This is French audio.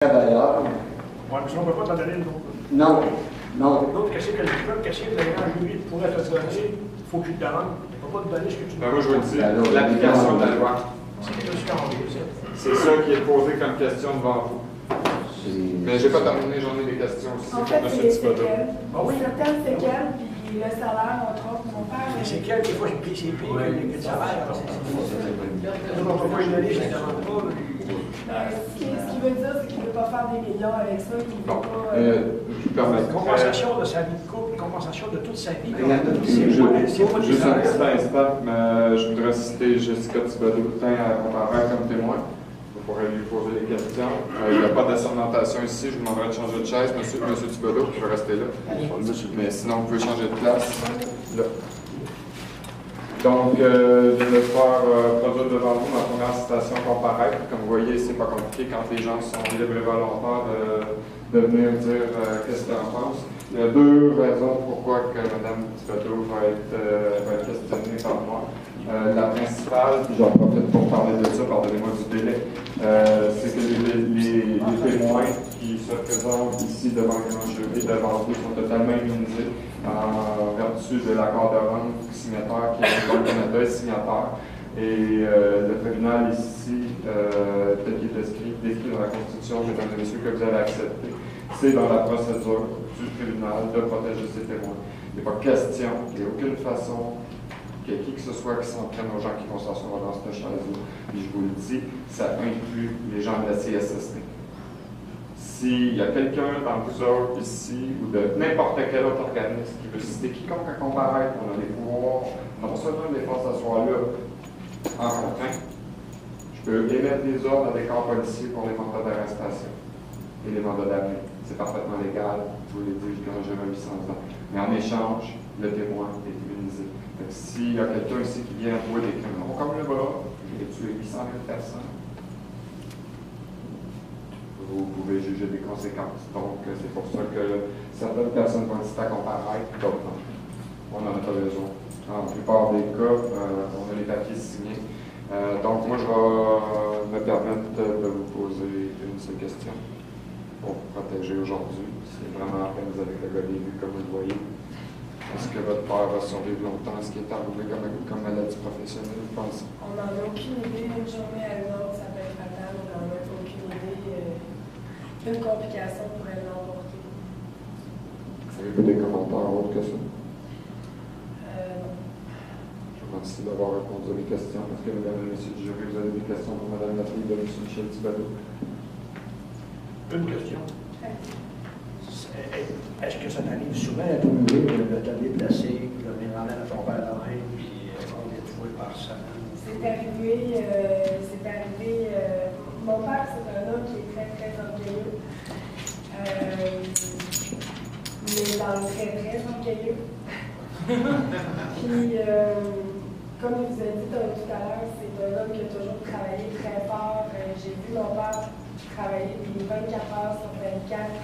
D'ailleurs. Oui, mais si on ne peut pas t'en donner une autre. Non, non. L'autre, qu'est-ce que le jury pourrait te donner, il faut que tu te demandes. Il ne peut pas te donner ce que tu Ben moi, je vous le dis, l'application de la loi. C'est quelque chose qui a enlevé, ça. C'est ça qui est posé comme question devant vous. Mais j'ai pas terminé, j'en ai des questions aussi. En fait, c'est les séquelles. Ah oui? Certaines séquelles, puis le salaire, entre autres, mon père. Mais c'est quel, des fois, c'est pire que le salaire. On ne peut pas lui donner, je ne demande pas. Ce qui veut dire, c'est qu'il ne veut pas faire des millions avec ça. Il veut Bon, pas. je vous permets. Compensation de sa vie de couple, compensation de toute sa vie. Juste un petit instant, mais je voudrais citer Jessica Thibodeau à comparaître comme témoin. Vous pourrez lui poser les questions. Il n'y a pas d'assermentation ici. Je vous demanderai de changer de chaise. Monsieur Thibodeau, vous pouvez rester là. Mais sinon, vous pouvez changer de place. Là. Donc, je vais faire produire devant vous ma première citation comparaître. Comme vous voyez, c'est pas compliqué quand les gens sont libres et volontaires de venir dire qu'est-ce qu'ils en pensent. Il y a deux raisons pourquoi que Mme Thibodeau va être questionnée par moi. La principale, puis j'en profite pour parler de ça, pardonnez-moi du délai, c'est que les témoins qui se présentent ici devant le grand jury, devant vous, sont totalement immunisés en vertu de l'accord de rente signataire qui est le Canada est signataire. Et le tribunal ici, tel qu'il est décrit dans la Constitution, mesdames et messieurs, que vous avez accepté, c'est dans la procédure du tribunal de protéger ses témoins. Il n'y a pas question, il n'y a aucune façon qu'il y ait qui que ce soit qui s'en prenne aux gens qui vont s'asseoir dans cette chaise-là. Et je vous le dis, ça inclut les gens de la CSST. S'il y a quelqu'un dans vous autres ici ou de n'importe quel autre organisme qui veut citer quiconque à comparaître, on a les pouvoirs, non seulement de défense s'asseoir là en contrainte, je peux émettre des ordres à des corps policiers pour les mandats d'arrestation et les mandats d'amener. C'est parfaitement légal, je vous l'ai dit, quand j'ai 800 ans. Mais en échange, le témoin est immunisé. S'il y a quelqu'un ici qui vient avouer des crimes, comme le bras, j'ai tué 800 000 personnes, vous pouvez juger des conséquences. Donc, c'est pour ça que certaines personnes vont inciter à comparaître, d'autres non. On n'en a pas besoin. Dans la plupart des cas, on a les papiers signés. Donc, moi, je vais me permettre de vous poser une seule question pour vous protéger aujourd'hui. C'est vraiment à peine vous avez le gars des vues, comme vous le voyez. Est-ce que votre père va survivre longtemps? Est-ce qu'il est arrivé comme maladie professionnelle, vous pensez? On n'en a aucune idée. Une journée à une autre, ça peut être fatal. On n'en a aucune idée. Une complication pourrait l'emporter. Avez-vous des commentaires autres que ça? Je vous remercie d'avoir répondu à mes questions. Est-ce que, mesdames et messieurs du jury, vous avez des questions pour Mme la fille de M. Michel Thibodeau? Une question. Est-ce que ça t'arrive souvent à trouver de te déplacer, de venir en à ton père de même, puis on est trouvé par ça? C'est arrivé. Mon père, c'est un homme qui est très, très orgueilleux. Mais dans le très, très orgueilleux. Puis, comme je vous ai dit tout à l'heure, c'est un homme qui a toujours travaillé très fort. J'ai vu mon père travailler puis 24 heures sur 24.